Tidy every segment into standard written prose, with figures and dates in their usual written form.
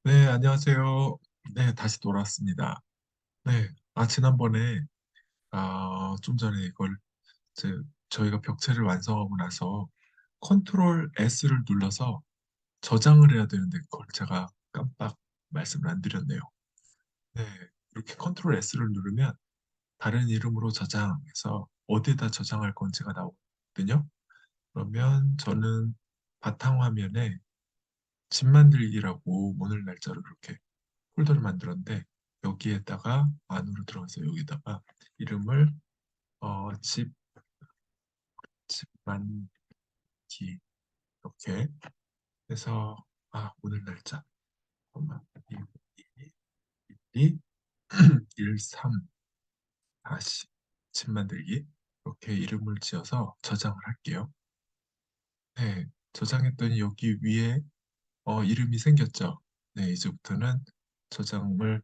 네, 안녕하세요. 네, 다시 돌아왔습니다. 네, 지난번에, 좀 전에 이제 저희가 벽체를 완성하고 나서 컨트롤 S를 눌러서 저장을 해야 되는데 그걸 제가 깜빡 말씀을 안 드렸네요. 네, 이렇게 컨트롤 S를 누르면 다른 이름으로 저장해서 어디에다 저장할 건지가 나오거든요. 그러면 저는 바탕화면에 집 만들기라고 오늘 날짜로 그렇게 폴더를 만들었는데 여기에다가 안으로 들어가서 여기다가 이름을 집 집만기 이렇게 해서 오늘 날짜 잠깐만 2, 13 다시 집 만들기 이렇게 이름을 지어서 저장을 할게요. 네, 저장했더니 여기 위에 이름이 생겼죠. 네, 이제부터는 저장을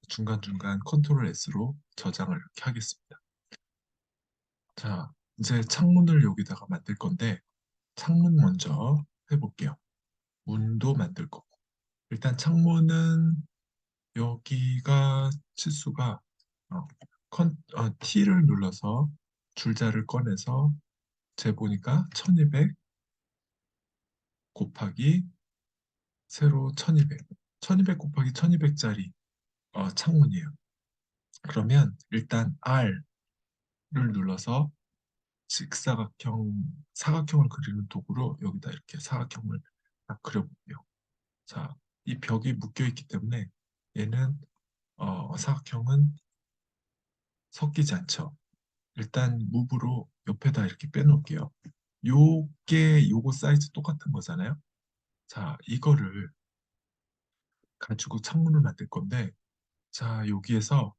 중간중간 컨트롤 S로 저장을 이렇게 하겠습니다. 자, 이제 창문을 여기다가 만들 건데 창문 먼저 해볼게요. 문도 만들 거고. 일단 창문은 여기가 치수가 T를 눌러서 줄자를 꺼내서 재보니까 1200 곱하기 세로 1200. 1200 곱하기 1200짜리 창문이에요. 그러면 일단 R을 눌러서 사각형을 그리는 도구로 여기다 이렇게 사각형을 딱 그려볼게요. 자, 이 벽이 묶여 있기 때문에 얘는 사각형은 섞이지 않죠. 일단 무브로 옆에다 이렇게 빼놓을게요. 요거 사이즈 똑같은 거잖아요. 자, 이거를 가지고 창문을 만들 건데, 자, 여기에서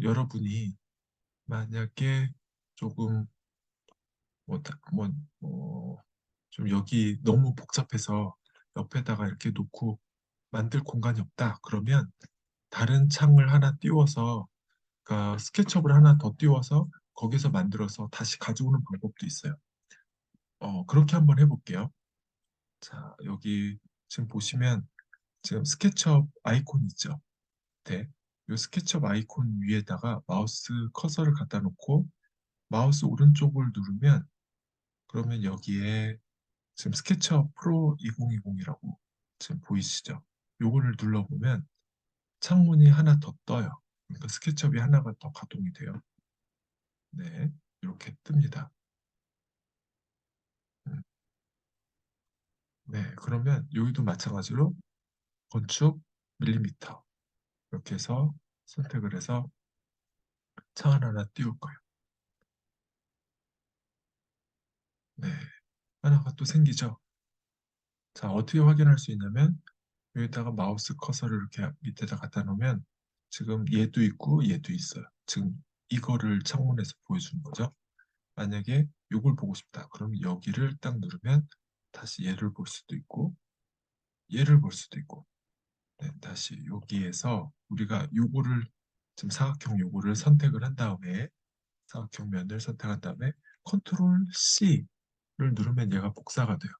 여러분이 만약에 조금 뭐, 다- 뭐, 좀 여기 너무 복잡해서 옆에다가 이렇게 놓고 만들 공간이 없다. 그러면 다른 창을 하나 띄워서 그러니까 스케치업을 하나 더 띄워서 거기서 만들어서 다시 가져오는 방법도 있어요. 그렇게 한번 해볼게요. 자, 여기 지금 보시면 지금 스케치업 아이콘 있죠? 네. 이 스케치업 아이콘 위에다가 마우스 커서를 갖다 놓고 마우스 오른쪽을 누르면 그러면 여기에 지금 스케치업 프로 2020이라고 지금 보이시죠? 요거를 눌러보면 창문이 하나 더 떠요. 그러니까 스케치업이 하나가 더 가동이 돼요. 네, 이렇게 뜹니다. 음, 네, 그러면 여기도 마찬가지로 건축 밀리미터 이렇게 해서 선택을 해서 창 하나 띄울 거예요. 네, 하나가 또 생기죠. 자, 어떻게 확인할 수 있냐면 여기다가 마우스 커서를 이렇게 밑에다 갖다 놓으면 지금 얘도 있고 얘도 있어요. 지금 이거를 창문에서 보여주는 거죠. 만약에 이걸 보고 싶다. 그럼 여기를 딱 누르면 다시 얘를 볼 수도 있고 얘를 볼 수도 있고 네, 다시 여기에서 우리가 요거를 지금 사각형 요거를 선택을 한 다음에 사각형 면을 선택한 다음에 컨트롤 C를 누르면 얘가 복사가 돼요.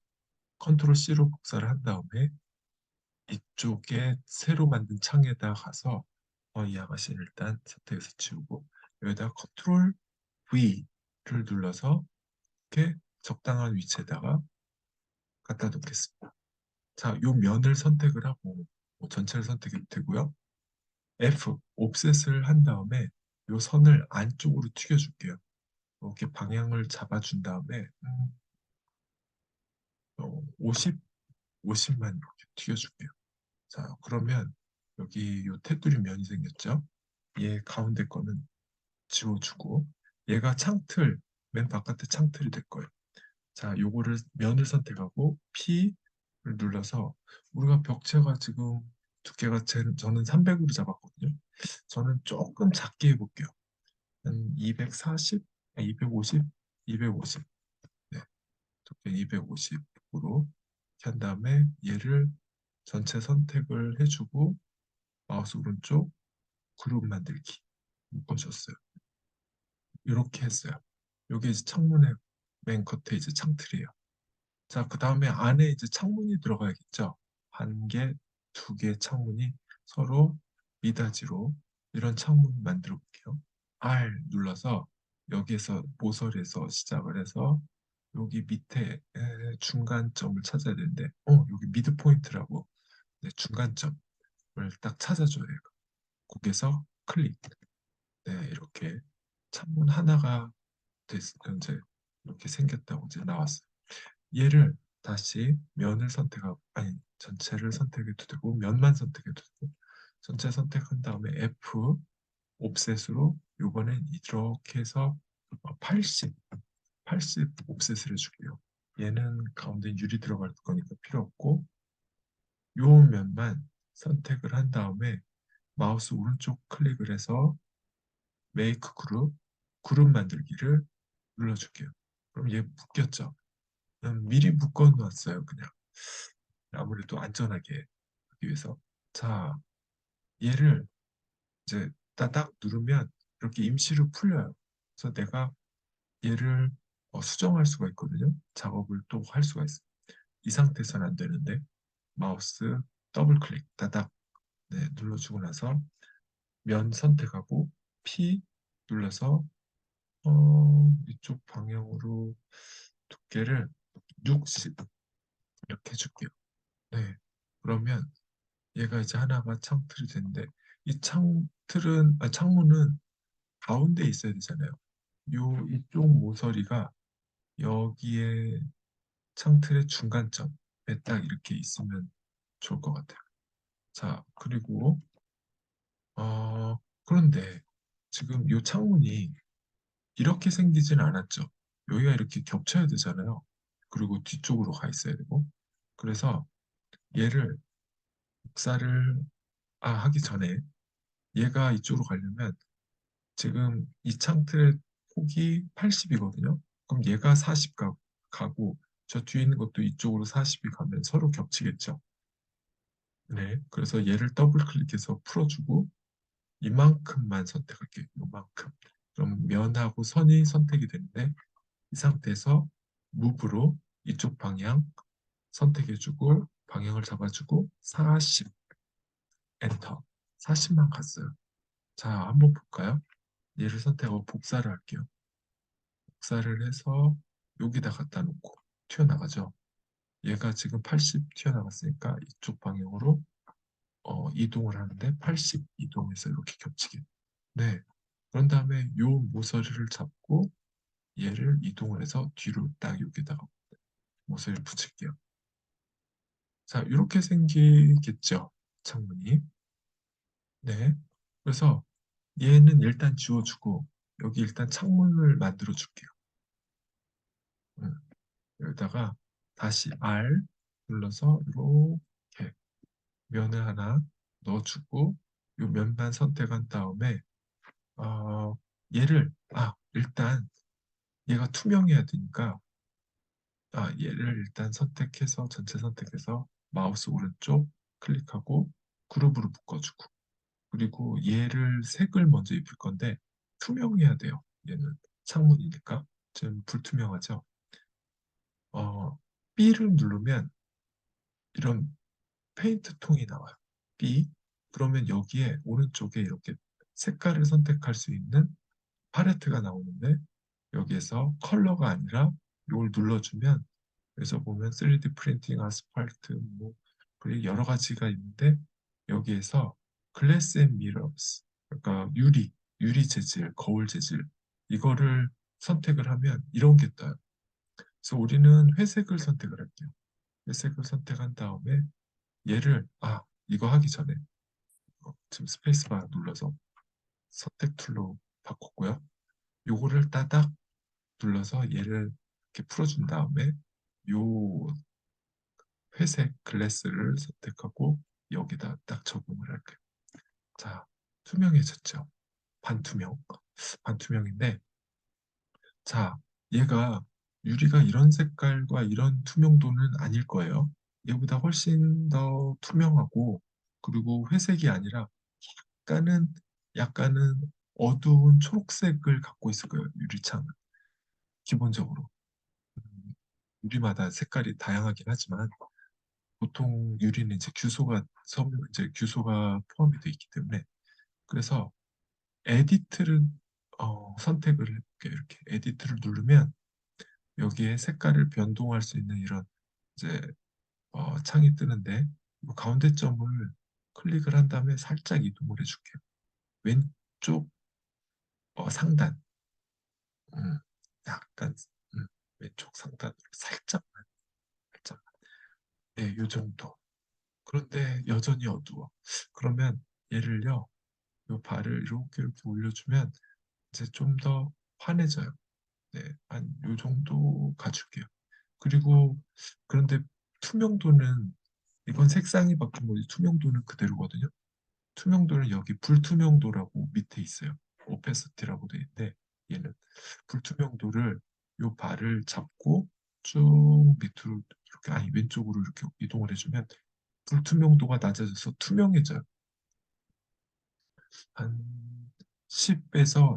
컨트롤 C로 복사를 한 다음에 이쪽에 새로 만든 창에다 가서 이 아가씨를 일단 선택해서 지우고 여기다가 컨트롤 V를 눌러서 이렇게 적당한 위치에다가 갖다 놓겠습니다. 자, 요 면을 선택을 하고 뭐 전체를 선택해도 되고요. F, 옵셋을 한 다음에 요 선을 안쪽으로 튀겨줄게요. 이렇게 방향을 잡아준 다음에 50, 50만 이렇게 튀겨줄게요. 자, 그러면 여기 요 테두리 면이 생겼죠? 얘 가운데 거는 지워주고 얘가 창틀, 맨 바깥에 창틀이 될 거예요. 자, 요거를 면을 선택하고 P를 눌러서 우리가 벽체가 지금 두께가 저는 300으로 잡았거든요. 저는 조금 작게 해볼게요. 한 240, 250, 250. 네, 두께 250으로 한 다음에 얘를 전체 선택을 해주고 마우스 오른쪽 그룹 만들기 묶어줬어요. 이렇게 했어요. 여기 이제 창문의 맨 겉에 이제 창틀이에요. 자, 그 다음에 안에 이제 창문이 들어가야겠죠. 한 개, 두 개 창문이 서로 미닫이로 이런 창문 만들어 볼게요. R 눌러서 여기에서 모서리에서 시작을 해서 여기 밑에 중간점을 찾아야 되는데 여기 미드 포인트라고 네, 중간점을 딱 찾아줘야 해요. 거기서 클릭. 네, 이렇게 창문 하나가 이제 이렇게 생겼다고 이제 나왔어요. 얘를 다시 면을 선택하고 아니 전체를 선택해도 되고 면만 선택해도 되고 전체 선택한 다음에 F 옵셋으로 요번엔 이렇게 해서 80 옵셋을 해줄게요. 얘는 가운데 유리 들어갈 거니까 필요 없고 요 면만 선택을 한 다음에 마우스 오른쪽 클릭을 해서 메이크 그룹 만들기를 눌러줄게요. 그럼 얘 묶였죠? 미리 묶어 놨어요, 그냥. 아무래도 안전하게 하기 위해서. 자, 얘를 이제 따닥 누르면 이렇게 임시로 풀려요. 그래서 내가 얘를 수정할 수가 있거든요. 작업을 또 할 수가 있어요. 이 상태에서는 안 되는데 마우스 더블 클릭 따닥 네, 눌러주고 나서 면 선택하고 P 눌러서 이쪽 방향으로 두께를 60 이렇게 해줄게요. 네. 그러면 얘가 이제 하나가 창틀이 되는데 이 창문은 가운데 있어야 되잖아요. 이쪽 모서리가 여기에 창틀의 중간점에 딱 이렇게 있으면 좋을 것 같아요. 자, 그리고 그런데 지금 이 창문이 이렇게 생기진 않았죠. 여기가 이렇게 겹쳐야 되잖아요. 그리고 뒤쪽으로 가 있어야 되고. 그래서 얘를 복사를 하기 전에 얘가 이쪽으로 가려면 지금 이 창틀의 폭이 80이거든요. 그럼 얘가 40 가고 저 뒤에 있는 것도 이쪽으로 40이 가면 서로 겹치겠죠. 네, 그래서 얘를 더블 클릭해서 풀어주고 이만큼만 선택할게요. 이만큼. 그럼 면하고 선이 선택이 되는데 이 상태에서 무브로 이쪽 방향 선택해주고 방향을 잡아주고 40 엔터 40만 갔어요. 자, 한번 볼까요? 얘를 선택하고 복사를 할게요. 복사를 해서 여기다 갖다 놓고 튀어나가죠. 얘가 지금 80 튀어나갔으니까 이쪽 방향으로 이동을 하는데 80 이동해서 이렇게 겹치게. 네. 그런 다음에 요 모서리를 잡고 얘를 이동을 해서 뒤로 딱 여기다가 모서리를 붙일게요. 자, 이렇게 생기겠죠. 창문이. 네. 그래서 얘는 일단 지워주고 여기 일단 창문을 만들어 줄게요. 여기다가 다시 R 눌러서 이렇게 면을 하나 넣어주고 이 면만 선택한 다음에 얘를 일단 얘가 투명해야 되니까 얘를 일단 선택해서 전체 선택해서 마우스 오른쪽 클릭하고 그룹으로 묶어주고 그리고 얘를 색을 먼저 입힐 건데 투명해야 돼요. 얘는 창문이니까 지금 불투명하죠. B를 누르면 이런 페인트 통이 나와요. B. 그러면 여기에 오른쪽에 이렇게 색깔을 선택할 수 있는 팔레트가 나오는데 여기에서 컬러가 아니라 이걸 눌러주면 여기서 보면 3D 프린팅, 아스팔트, 뭐 그리고 여러 가지가 있는데 여기에서 글래스 앤 미러스 그러니까 유리 재질, 거울 재질 이거를 선택을 하면 이런 게 떠요. 그래서 우리는 회색을 선택을 할게요. 회색을 선택한 다음에 얘를 이거 하기 전에 지금 스페이스바 눌러서 선택 툴로 바꿨고요. 요거를 따닥 눌러서 얘를 이렇게 풀어준 다음에 요 회색 글래스를 선택하고 여기다 딱 적용을 할게요. 자, 투명해졌죠? 반투명. 반투명인데 자, 얘가 유리가 이런 색깔과 이런 투명도는 아닐 거예요. 얘보다 훨씬 더 투명하고 그리고 회색이 아니라 약간은 약간은 어두운 초록색을 갖고 있을 거예요. 유리창은 기본적으로 유리마다 색깔이 다양하긴 하지만 보통 유리는 이제 이제 규소가 포함이 되어 있기 때문에 그래서 에디트를 선택을 해볼게요. 이렇게 에디트를 누르면 여기에 색깔을 변동할 수 있는 이런 이제 창이 뜨는데 이 가운데 점을 클릭을 한 다음에 살짝 이동을 해줄게요. 왼쪽 상단, 음, 약간 왼쪽 상단으로 살짝만, 살짝. 네, 요 정도. 그런데 여전히 어두워. 그러면 얘를요, 요 발을 이렇게 올려주면 이제 좀 더 환해져요. 네, 한 요 정도 가줄게요. 그리고 그런데 투명도는 이건 색상이 바뀐 거지 투명도는 그대로거든요. 투명도는 여기 불투명도라고 밑에 있어요. 오페시티라고 돼 있는데 얘는 불투명도를 요 발을 잡고 쭉 밑으로 이렇게 아니 왼쪽으로 이렇게 이동을 해주면 불투명도가 낮아져서 투명해져요. 한 10에서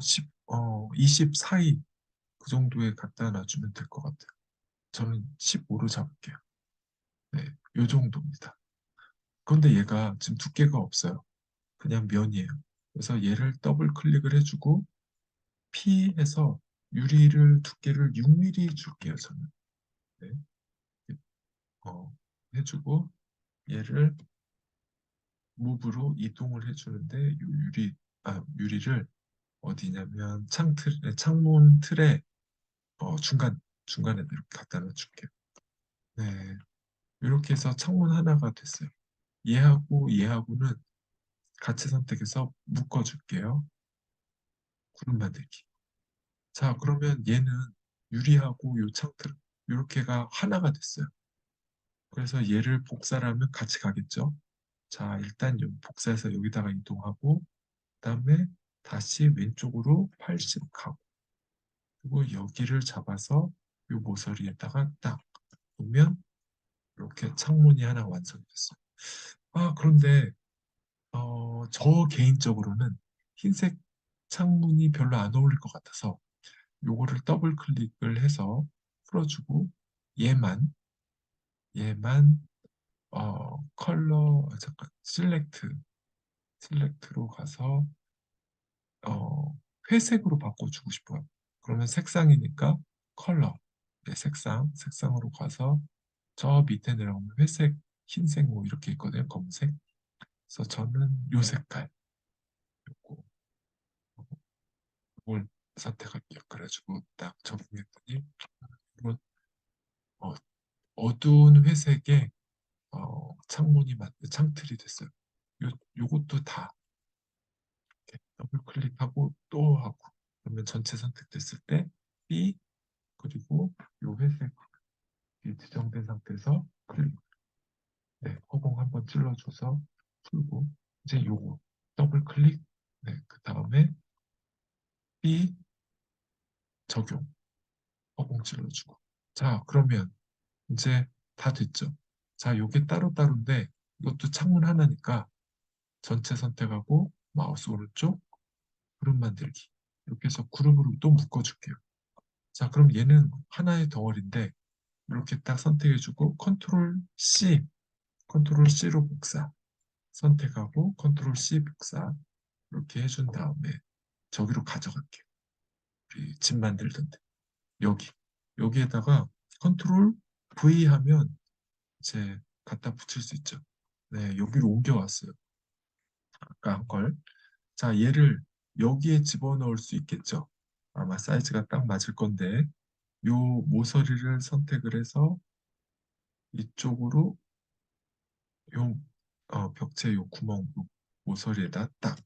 20 사이 그 정도에 갖다 놔주면 될 것 같아요. 저는 15로 잡을게요. 네, 요 정도입니다. 그런데 얘가 지금 두께가 없어요. 그냥 면이에요. 그래서 얘를 더블 클릭을 해주고 P 해서 유리를 두께를 6mm 줄게요, 저는. 네. 어, 해주고 얘를 무브로 이동을 해주는데 이 유리를 어디냐면 창문 틀에 중간에 이렇게 갖다 놔줄게요. 네, 이렇게 해서 창문 하나가 됐어요. 얘하고는 같이 선택해서 묶어줄게요. 구름 만들기. 자, 그러면 얘는 유리하고 요 창틀 이렇게가 하나가 됐어요. 그래서 얘를 복사를 하면 같이 가겠죠. 자, 일단 복사해서 여기다가 이동하고 그다음에 다시 왼쪽으로 80 가고 그리고 여기를 잡아서 요 모서리에다가 딱 보면 이렇게 창문이 하나 완성이 됐어요. 아, 그런데 저 개인적으로는 흰색 창문이 별로 안 어울릴 것 같아서 요거를 더블 클릭을 해서 풀어주고 얘만 얘만 잠깐 셀렉트로 가서 회색으로 바꿔주고 싶어요. 그러면 색상이니까 컬러 네, 색상으로 가서 저 밑에 내려오면 회색, 흰색 뭐 이렇게 있거든요. 검은색. 그래서 저는 요 색깔 요거 이걸 선택할게요. 그래가지고 딱 적용했더니 이건 어, 어두운 회색의 창틀이 됐어요. 요것도 다 이렇게 더블 클릭하고 또 하고 그러면 전체 선택됐을 때 B 그리고 요 회색이 지정된 상태에서 클릭 네, 허공 한번 찔러줘서 풀고 이제 요거 더블 클릭 네, 그 다음에 B 적용 허공 찔러주고 자 그러면 이제 다 됐죠. 자 요게 따로따로인데 이것도 창문 하나니까 전체 선택하고 마우스 오른쪽 그룹 만들기 이렇게 해서 그룹으로 또 묶어줄게요. 자, 그럼 얘는 하나의 덩어리인데 이렇게 딱 선택해주고 컨트롤 C로 복사 선택하고 컨트롤 C 복사 이렇게 해준 다음에 저기로 가져갈게요. 우리 집 만들던데 여기에다가 컨트롤 V 하면 이제 갖다 붙일 수 있죠. 네, 여기로 옮겨왔어요. 아까 한 걸. 자, 얘를 여기에 집어넣을 수 있겠죠. 아마 사이즈가 딱 맞을 건데 요 모서리를 선택을 해서 이쪽으로 요 벽체 요 구멍 모서리에다 딱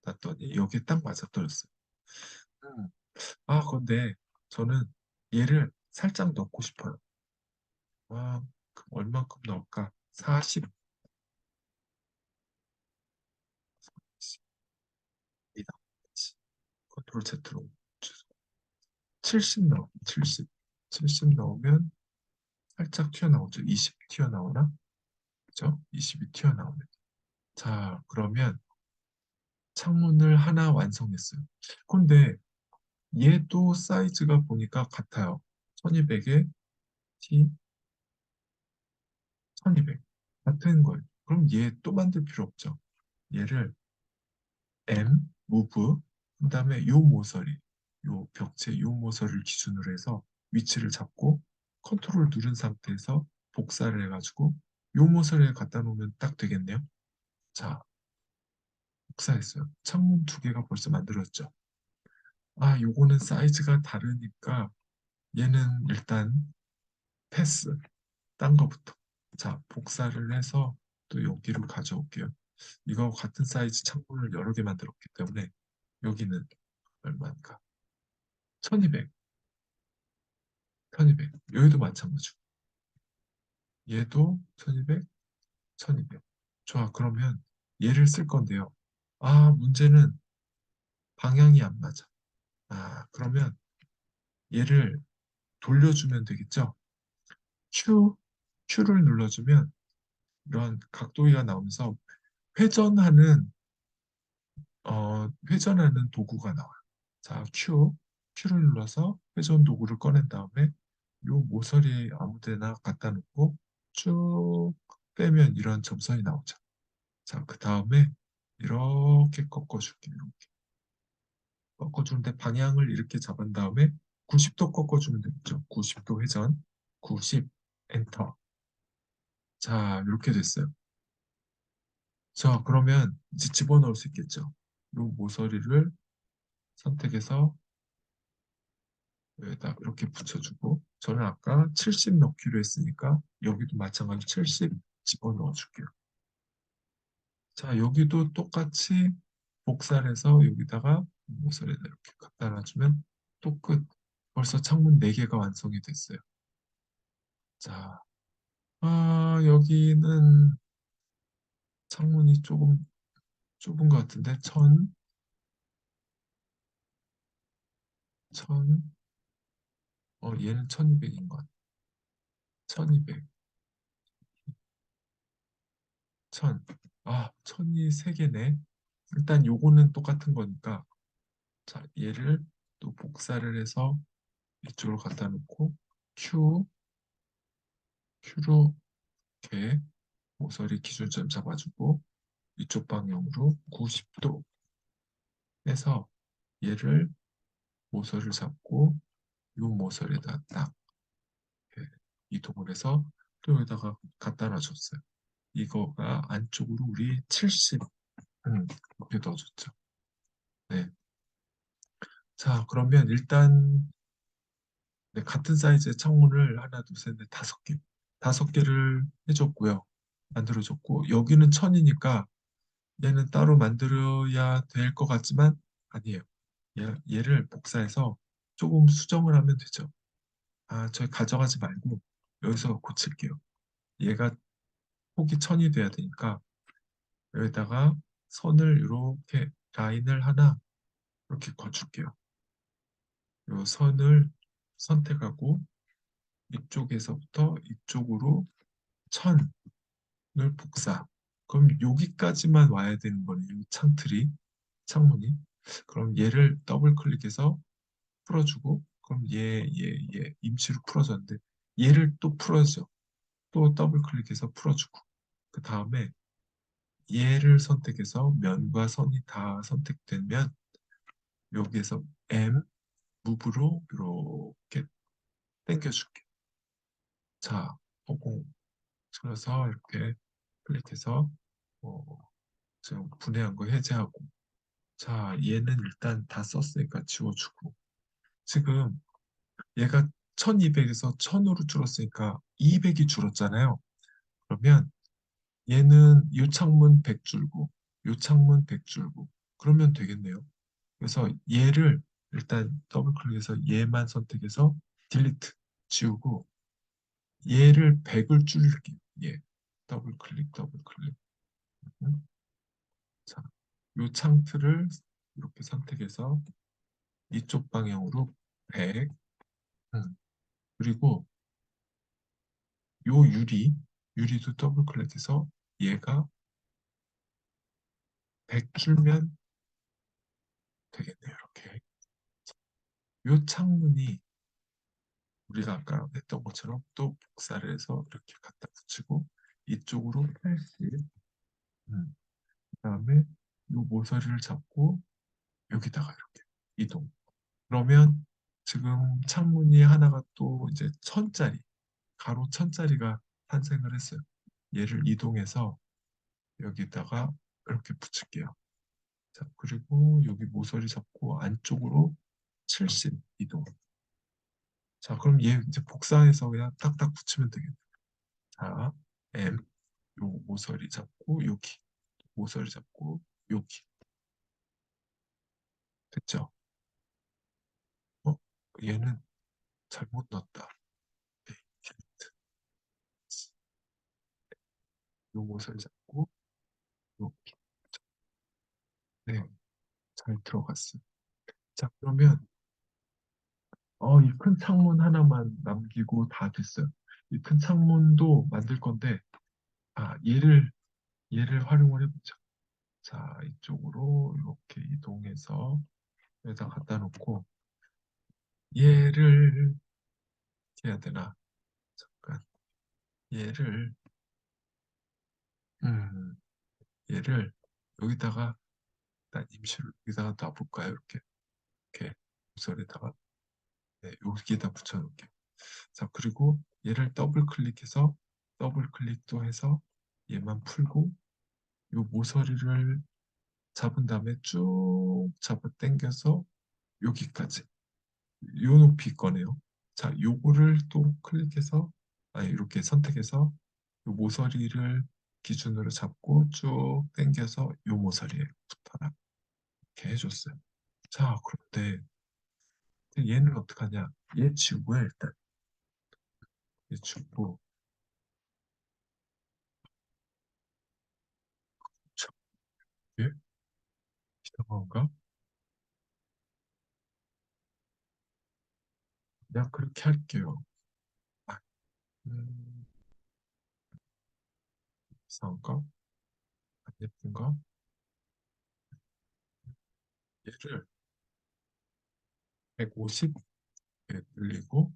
놨더니 여기에 딱 맞아떨어졌어요. 음. 아, 근데 저는 얘를 살짝 넣고 싶어요. 아, 그럼 얼만큼 넣을까? 40, 이다. 컨트롤 Z로 70 넣어. 70 넣으면 살짝 튀어나오죠. 20 튀어나오나? 그죠? 20이 튀어나오면. 자, 그러면 창문을 하나 완성했어요. 근데 얘도 사이즈가 보니까 같아요. 1200에 T 1200. 같은 걸. 그럼 얘 또 만들 필요 없죠. 얘를 M, move, 그다음에 요 모서리, 요 벽체 요 모서리를 기준으로 해서 위치를 잡고 컨트롤 누른 상태에서 복사를 해가지고 요 모서리에 갖다 놓으면 딱 되겠네요. 자, 복사했어요. 창문 두 개가 벌써 만들었죠. 아, 요거는 사이즈가 다르니까 얘는 일단 패스, 딴 거부터. 자, 복사를 해서 또 여기로 가져올게요. 이거 같은 사이즈 창문을 여러 개 만들었기 때문에 여기는 얼마인가? 1200, 1200. 여기도 마찬가지고. 얘도 1200, 1200. 좋아, 그러면 얘를 쓸 건데요. 아, 문제는 방향이 안 맞아. 아, 그러면 얘를 돌려주면 되겠죠? Q, Q를 눌러주면 이런 각도기가 나오면서 회전하는 회전하는 도구가 나와요. 자, Q를 눌러서 회전 도구를 꺼낸 다음에 요 모서리 아무 데나 갖다 놓고 쭉 빼면 이런 점선이 나오죠. 자, 그 다음에 이렇게 꺾어줄게요. 이렇게 꺾어주는데 방향을 이렇게 잡은 다음에 90도 꺾어주면 되겠죠. 90도 회전, 90, 엔터. 자, 이렇게 됐어요. 자, 그러면 이제 집어넣을 수 있겠죠. 요 모서리를 선택해서 여기다 이렇게 붙여주고 저는 아까 70 넣기로 했으니까 여기도 마찬가지로 70 집어넣어 줄게요. 자, 여기도 똑같이 복사를 해서 여기다가 모서리를 이렇게 갖다 놔주면 또 끝. 벌써 창문 4개가 완성이 됐어요. 자, 여기는 창문이 조금 좁은 것 같은데 1000, 얘는 1200인 것 같아. 1200, 1000. 아, 1000이 3개네. 일단 요거는 똑같은 거니까 자, 얘를 또 복사를 해서 이쪽으로 갖다 놓고 Q, Q로 이렇게 모서리 기준점 잡아주고 이쪽 방향으로 90도 해서 얘를 모서리를 잡고 이 모서리에다 딱 이렇게 이동을 해서 또 여기다가 갖다 놔줬어요. 이거가 안쪽으로 우리 70 이렇게 넣어줬죠. 네. 자, 그러면 일단 네, 같은 사이즈의 창문을 하나, 둘, 셋, 넷, 5개. 5개를 해줬고요. 만들어줬고, 여기는 1000이니까 얘는 따로 만들어야 될 것 같지만 아니에요. 얘를 복사해서 조금 수정을 하면 되죠. 아, 저희 가져가지 말고 여기서 고칠게요. 얘가 폭이 1000이 돼야 되니까 여기다가 선을 이렇게 라인을 하나 이렇게 거줄게요. 이 선을 선택하고 이쪽에서부터 이쪽으로 1000을 복사. 그럼 여기까지만 와야 되는 거네요. 이 창문이. 그럼 얘를 더블 클릭해서 풀어주고, 그럼 얘 임시로 풀어졌는데, 얘를 또 풀어줘. 또 더블 클릭해서 풀어주고, 그 다음에 얘를 선택해서 면과 선이 다 선택되면, 여기에서 M, 무브로 이렇게 당겨줄게. 자, 보고, 그래서 이렇게 클릭해서, 어, 지금 분해한 거 해제하고, 자, 얘는 일단 다 썼으니까 지워주고, 지금 얘가 1200에서 1000으로 줄었으니까 200이 줄었잖아요. 그러면 얘는 요 창문 100 줄고 요 창문 100 줄고 그러면 되겠네요. 그래서 얘를 일단 더블 클릭해서 얘만 선택해서 딜리트 지우고 얘를 100을 줄일게요. 얘 더블 클릭 더블 클릭. 음. 자, 요 창틀을 이렇게 선택해서 이쪽 방향으로 100. 그리고 요 유리도 더블 클릭해서 얘가 100줄면 되겠네요. 이렇게. 요 창문이 우리가 아까 했던 것처럼 또 복사를 해서 이렇게 갖다 붙이고 이쪽으로 80. 그다음에 요 모서리를 잡고 여기다가 이렇게 이동. 그러면 지금 창문이 하나가 또 이제 천짜리, 가로 천짜리가 탄생을 했어요. 얘를 이동해서 여기다가 이렇게 붙일게요. 자, 그리고 여기 모서리 잡고 안쪽으로 70 이동. 자, 그럼 얘 이제 복사해서 그냥 딱딱 붙이면 되겠네. 자, M, 요 모서리 잡고 여기, 모서리 잡고 여기. 됐죠? 어? 얘는 잘못 넣었다. 네, 요 모서리 잡고 여기. 네, 잘 들어갔어요. 자, 그러면 이 큰 창문 하나만 남기고 다 됐어요. 이 큰 창문도 만들 건데, 얘를 활용을 해보자. 자, 이쪽으로 이렇게 이동해서 여기다 갖다 놓고, 얘를, 어떻게 해야 되나? 잠깐, 얘를, 음, 얘를 여기다가, 일단 임시로 여기다가 놔볼까요? 이렇게, 목소리에다가, 네, 여기에다 붙여놓을게요. 자, 그리고 얘를 더블 클릭해서, 더블 클릭도 해서 얘만 풀고, 요 모서리를 잡은 다음에 쭉 잡아 당겨서 여기까지 요 높이 거네요. 자, 요거를 또 클릭해서 이렇게 선택해서 요 모서리를 기준으로 잡고 쭉 당겨서 요 모서리에 붙어라 이렇게 해줬어요. 자, 그런데 얘는 어떡하냐? 얘 지우고요 일단. 얘 지우고 참, 얘 이상한가? 그냥 그렇게 할게요. 아, 음, 이상한가? 안 예쁜가? 얘를 150 늘리고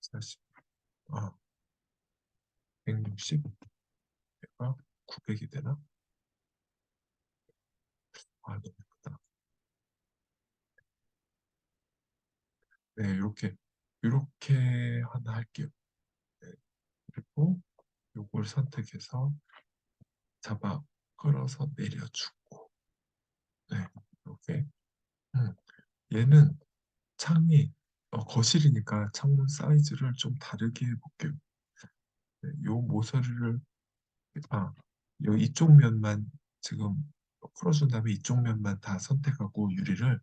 40, 160, 얘가 900이 되나? 너무 예쁘다. 네, 이렇게 하나 할게요. 네, 그리고 요걸 선택해서 잡아 끌어서 내려주고, 네, 이렇게. 음, 얘는 창이 거실이니까 창문 사이즈를 좀 다르게 해볼게요. 네, 요 모서리를 요 이쪽 면만 지금 풀어준 다음에 이쪽 면만 다 선택하고 유리를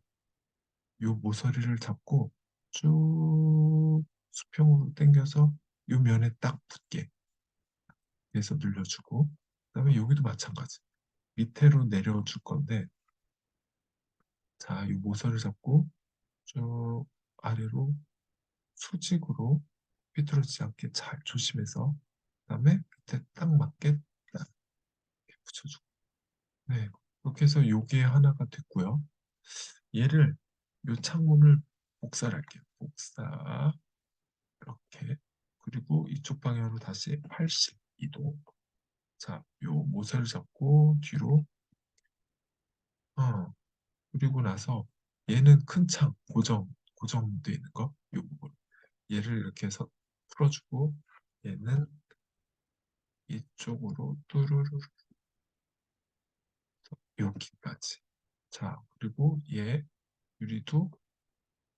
요 모서리를 잡고 쭉 수평으로 당겨서 요 면에 딱 붙게 해서 늘려주고 그다음에 여기도 마찬가지 밑으로 내려줄 건데 자, 요 모서리 잡고 쭉 아래로 수직으로 삐뚤어지지 않게 잘 조심해서 그다음에 밑에 딱 맞게 딱 이렇게 붙여주고 네, 그렇게 해서 요게 하나가 됐고요. 얘를 요 창문을 복사를 할게요. 복사 이렇게 그리고 이쪽 방향으로 다시 82도 자, 요 모서리 잡고 뒤로 그리고 나서 얘는 큰 창 고정돼 있는 거 요 부분 얘를 이렇게 해서 풀어주고 얘는 이쪽으로 뚜루루 여기까지 자, 그리고 얘 유리도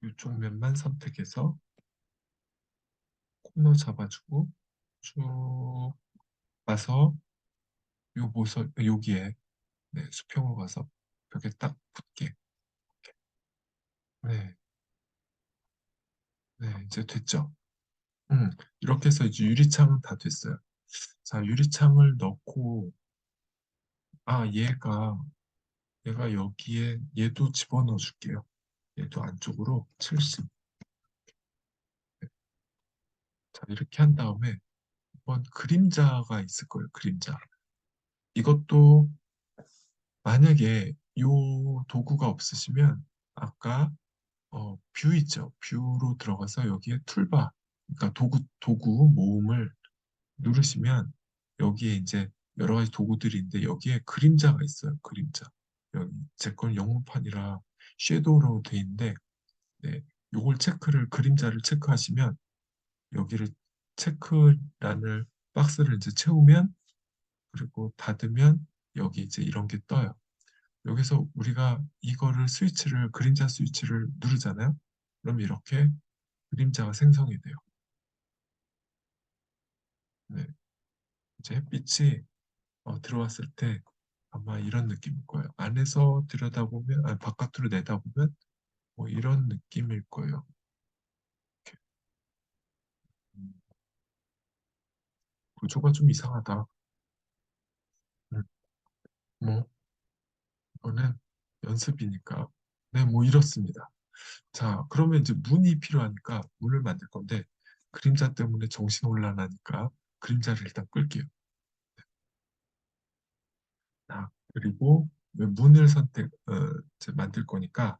이쪽 면만 선택해서 코너 잡아주고 쭉 가서 요 모서 여기에 네, 수평으로 가서 벽에 딱 붙게. 네, 네, 이제 됐죠. 이렇게 해서 이제 유리창은 다 됐어요. 자, 유리창을 넣고 얘가 여기에 얘도 집어넣어 줄게요. 얘도 안쪽으로 70. 자, 이렇게 한 다음에 한번 그림자가 있을 거예요. 그림자. 이것도 만약에 요 도구가 없으시면 아까 뷰 있죠. 뷰로 들어가서 여기에 툴바 그러니까 도구 모음을 누르시면 여기에 이제 여러 가지 도구들이 있는데 여기에 그림자가 있어요. 그림자. 여기 제 건 영문판이라 섀도우로 돼 있는데 네, 요걸 그림자를 체크하시면 여기를 체크란을 박스를 이제 채우면 그리고 닫으면 여기 이제 이런 게 떠요. 여기서 우리가 이거를 그림자 스위치를 누르잖아요. 그럼 이렇게 그림자가 생성이 돼요. 네, 이제 햇빛이 들어왔을 때 아마 이런 느낌일 거예요. 안에서 들여다보면, 아니, 바깥으로 내다보면 뭐 이런 느낌일 거예요. 이렇게. 음, 구조가 좀 이상하다. 음, 뭐 이거는 연습이니까. 네, 뭐 이렇습니다. 자, 그러면 이제 문이 필요하니까 문을 만들 건데 그림자 때문에 정신혼란하니까 그림자를 일단 끌게요. 자, 그리고 문을 이제 만들 거니까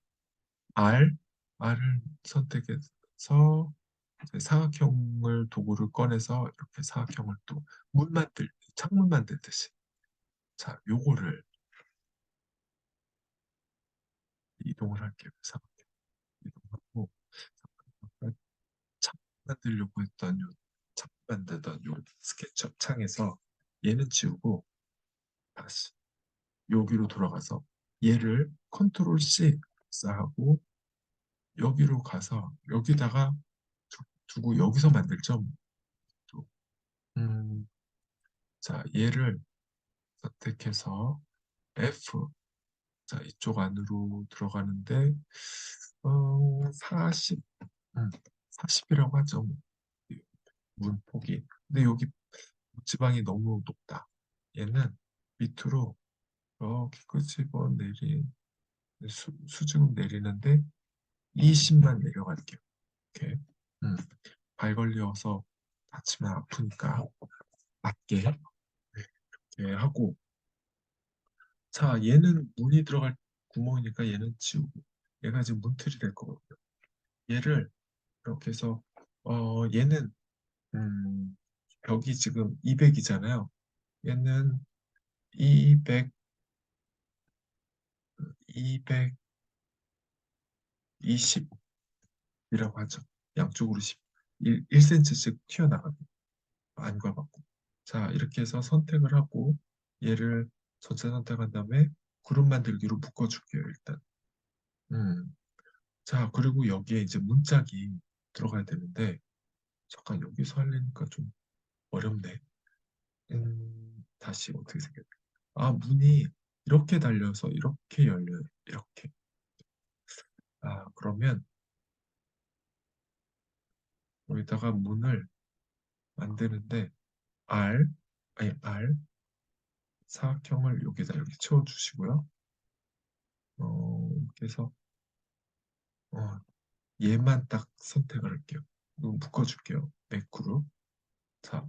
R, R을 선택해서 이제 사각형을 도구를 꺼내서 이렇게 사각형을 또 창문 만들듯이. 자, 요거를 이동을 할게요. 사각형 이동하고 아까 창문 만들려고 했던 창문 만들던 요 스케치업 창에서 얘는 지우고 다시 여기로 돌아가서 얘를 컨트롤 C 하고 여기로 가서 여기다가 두고 여기서 만들죠. 또. 음, 자, 얘를 선택해서 F. 자, 이쪽 안으로 들어가는데 40, 40이라고 하죠. 문폭이. 근데 여기 지방이 너무 높다. 얘는 밑으로 이렇게 끄집어 수직으로 내리는데 20만 내려갈게요. 이렇게. 음, 발 걸려서 다치면 아프니까 맞게 이렇게 하고 자 얘는 문이 들어갈 구멍이니까 얘는 지우고 얘가 지금 문틀이 될 거거든요. 얘를 이렇게 해서 얘는 음, 벽이 지금 200이잖아요. 얘는 200, 220이라고 하죠. 양쪽으로 1cm씩 튀어나가요. 안과 받고. 자, 이렇게 해서 선택을 하고 얘를 전체 선택한 다음에 그룹 만들기로 묶어줄게요, 일단. 음. 자, 그리고 여기에 이제 문짝이 들어가야 되는데 잠깐 여기서 하려니까 좀 어렵네. 다시 어떻게 생겼까 아, 문이 이렇게 달려서 이렇게 열려요. 이렇게. 아, 그러면 여기다가 문을 만드는데 R, 사각형을 여기다 이렇게 채워주시고요. 이렇게 해서 어, 얘만 딱 선택을 할게요. 이거 묶어줄게요. 맥그룹. 자,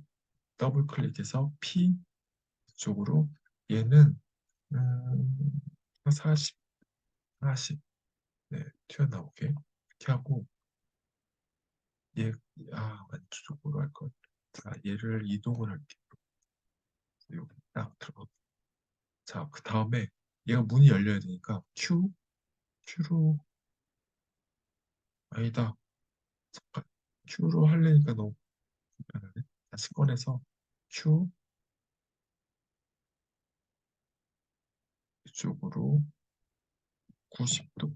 더블 클릭해서 P 쪽으로 얘는 음, 40, 40 네, 튀어나오게 이렇게 하고 얘, 왼쪽으로 할 것. 자, 얘를 이동을 할게요. 여기 딱 들어가. 자, 그 다음에 얘가 문이 열려야 되니까 Q로 아니다. 잠깐 Q로 하려니까 너무 불편하네. 다시 꺼내서 Q 이쪽으로 90도.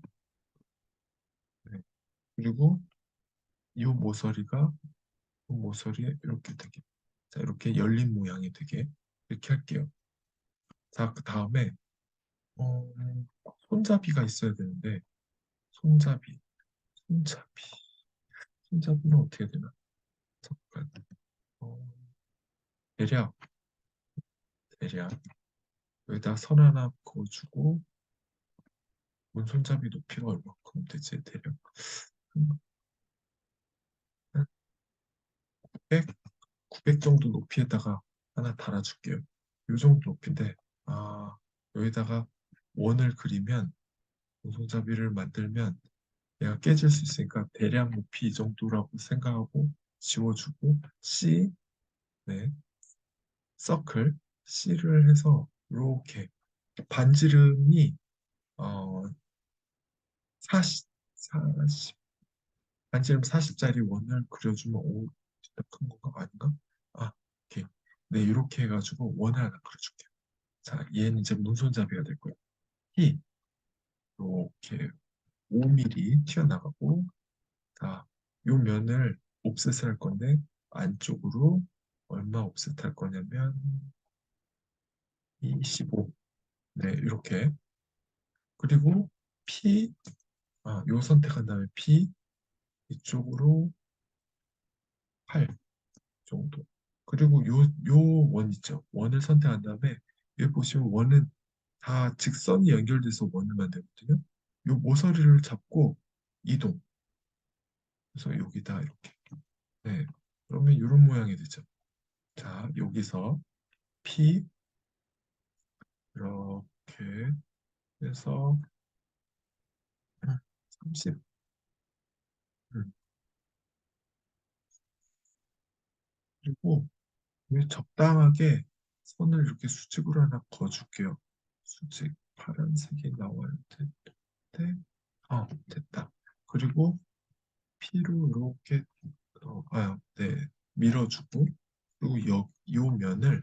네. 그리고 이 모서리에 이렇게 되게 자 이렇게 열린 모양이 되게 이렇게 할게요. 자, 그 다음에 어, 손잡이가 있어야 되는데 손잡이 손잡이 손잡이는 어떻게 되나? 잠깐 어, 대략 대략 여기다 선 하나 그어주고 손잡이 높이가 얼마큼 되지? 대략 한 900, 900 정도 높이에다가 하나 달아줄게요. 이 정도 높이인데 아 여기다가 원을 그리면 손잡이를 만들면 얘가 깨질 수 있으니까 대략 높이 이 정도라고 생각하고 지워주고 C, 네, 서클 C를 해서 이렇게 반지름이 어 40, 40 반지름 40짜리 원을 그려주면 오, 진짜 큰 건가 아닌가? 아, 오케이. 네, 이렇게 해가지고 원을 하나 그려줄게요. 자, 얘는 이제 문손잡이가 될 거예요. 이 이렇게 5mm 튀어나가고, 자, 요 면을 옵셋을 할 건데 안쪽으로 얼마 옵셋 할 거냐면 25. 네, 이렇게. 그리고 P, 요 선택한 다음에 P 이쪽으로 8 정도. 그리고 요 원 있죠. 원을 선택한 다음에 여기 보시면 원은 다 직선이 연결돼서 원을 만들거든요. 요 모서리를 잡고 이동. 그래서 여기다 이렇게. 네. 그러면 이런 모양이 되죠. 자, 여기서 P 이렇게 해서 30. 음, 그리고 이 적당하게 선을 이렇게 수직으로 하나 그어줄게요. 수직 파란색이 나와야 되는데, 됐다. 그리고 P로 이렇게 네, 밀어주고, 그리고 요 면을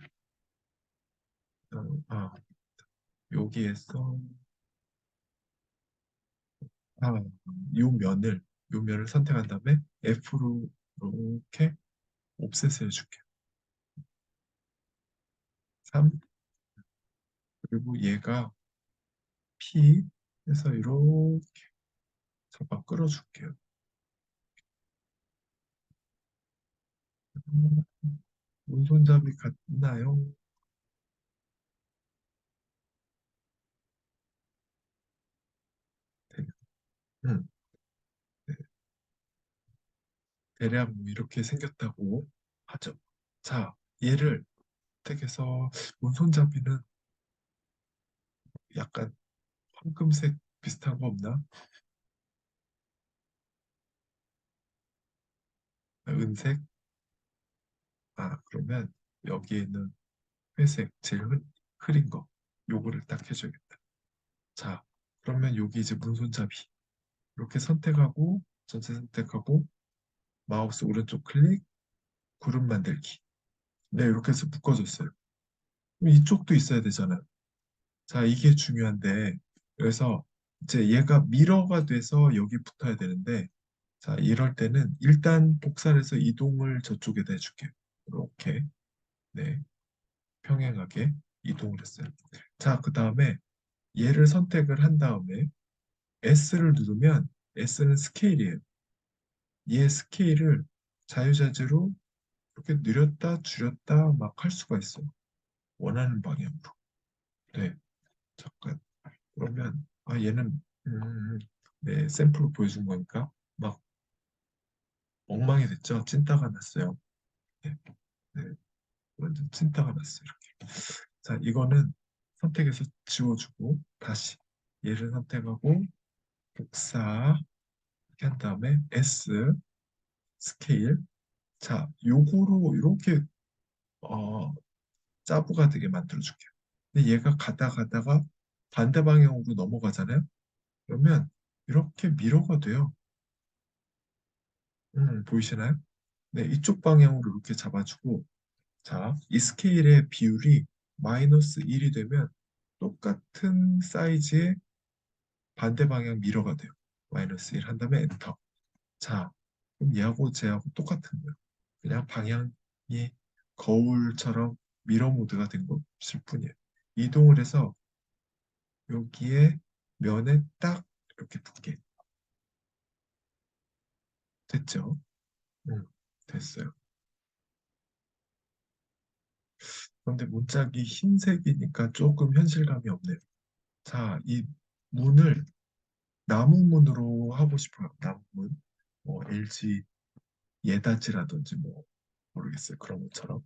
어, 아, 여기에서 아, 요 면을 선택한 다음에 F로 이렇게 옵셋을 해줄게요. 3. 그리고 얘가 P 해서 이렇게 잡아 끌어줄게요. 음, 오손잡이 같나요? 대, 음, 네, 대략 뭐 이렇게 생겼다고 하죠. 자, 얘를 택해서 오손잡이는 약간 황금색 비슷한 거 없나? 은색? 그러면 여기에는 회색, 제일 흐린 거. 요거를 딱 해줘야겠다. 자, 그러면 여기 이제 문손잡이. 이렇게 선택하고, 전체 선택하고, 마우스 오른쪽 클릭, 그룹 만들기. 네, 이렇게 해서 묶어줬어요. 그럼 이쪽도 있어야 되잖아요. 자, 이게 중요한데, 그래서 이제 얘가 미러가 돼서 여기 붙어야 되는데, 자, 이럴 때는 일단 복사해서 이동을 저쪽에다 해줄게요. 이렇게, 네, 평행하게 이동을 했어요. 자, 그 다음에 얘를 선택을 한 다음에 S를 누르면 S는 스케일이에요. 얘 스케일을 자유자재로 이렇게 늘렸다 줄였다 막 할 수가 있어요. 원하는 방향으로. 네, 잠깐. 그러면 얘는 네, 샘플로 보여준 거니까 막 엉망이 됐죠. 찐따가 났어요. 네, 네, 완전 찐따가 났어요. 이렇게. 자, 이거는 선택해서 지워주고 다시 얘를 선택하고 복사 이렇게 한 다음에 S 스케일. 자, 요거로 이렇게 어, 짜부가 되게 만들어줄게요. 근데 얘가 가다가 반대 방향으로 넘어가잖아요. 그러면 이렇게 미러가 돼요. 보이시나요? 네, 이쪽 방향으로 이렇게 잡아주고, 자, 이 스케일의 비율이 마이너스 1이 되면 똑같은 사이즈의 반대 방향 미러가 돼요. 마이너스 1 한 다음에 엔터. 자, 그럼 얘하고 쟤하고 똑같은 거예요. 그냥 방향이 거울처럼 미러 모드가 된 것일 뿐이에요. 이동을 해서 여기에 면에 딱 이렇게 붙게 됐죠? 됐어요. 그런데 문짝이 흰색이니까 조금 현실감이 없네요. 자, 이 문을 나무 문으로 하고 싶어요. 나무 문. 뭐 LG 예다지라든지 뭐 모르겠어요. 그런 것처럼.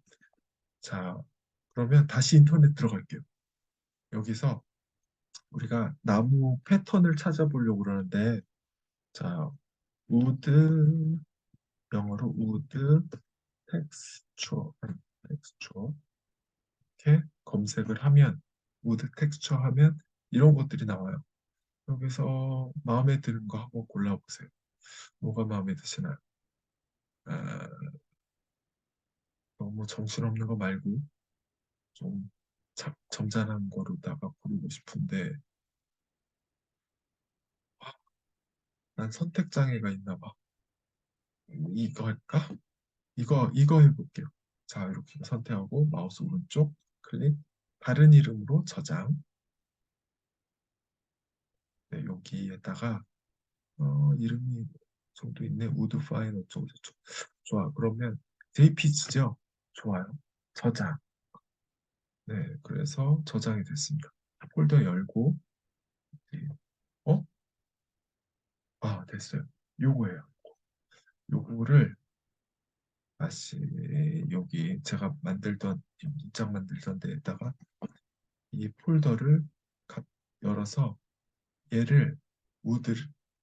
자, 그러면 다시 인터넷 들어갈게요. 여기서 우리가 나무 패턴을 찾아보려고 그러는데, 자, 우드 영어로 wood texture, texture 이렇게 검색을 하면 wood texture 하면 이런 것들이 나와요. 여기서 마음에 드는 거 한번 골라보세요. 뭐가 마음에 드시나요? 아, 너무 정신없는 거 말고 좀 점잖은 거로다가 고르고 싶은데 아, 난 선택 장애가 있나 봐. 이거 할까? 이거 해볼게요. 자, 이렇게 선택하고 마우스 오른쪽 클릭, 다른 이름으로 저장. 네, 여기에다가 이름이 정도 있네. 우드 파일 어쩌고 저쩌고. 좋아. 그러면 JPG죠? 좋아요. 저장. 네, 그래서 저장이 됐습니다. 폴더 열고 네. 어? 아, 됐어요. 요거예요. 요거를 다시 여기 제가 만들던 문장 만들던 데에다가 이 폴더를 열어서 얘를 우드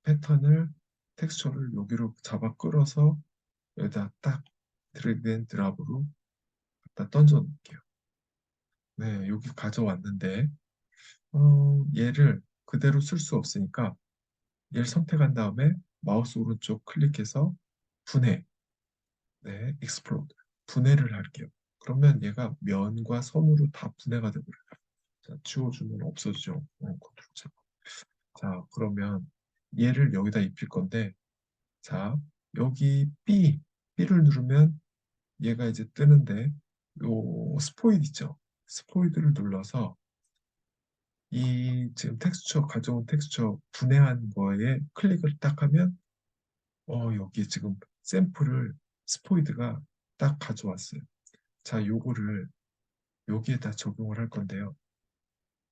패턴을 텍스처를 여기로 잡아 끌어서 여기다 딱 드래그 앤 드랍으로 갖다 던져 놓을게요. 네, 여기 가져왔는데 얘를 그대로 쓸 수 없으니까 얘를 선택한 다음에 마우스 오른쪽 클릭해서 분해, 네, explode 분해를 할게요. 그러면 얘가 면과 선으로 다 분해가 되버려요. 자, 지워주면 없어지죠. 컨트롤 Z. 자, 그러면 얘를 여기다 입힐 건데, 자, 여기 B를 누르면 얘가 이제 뜨는데, 요 스포이드 있죠? 스포이드를 눌러서 이 지금 텍스처, 가져온 텍스처 분해한 거에 클릭을 딱 하면, 여기 지금 샘플을 스포이드가 딱 가져왔어요. 자, 요거를 여기에다 적용을 할 건데요.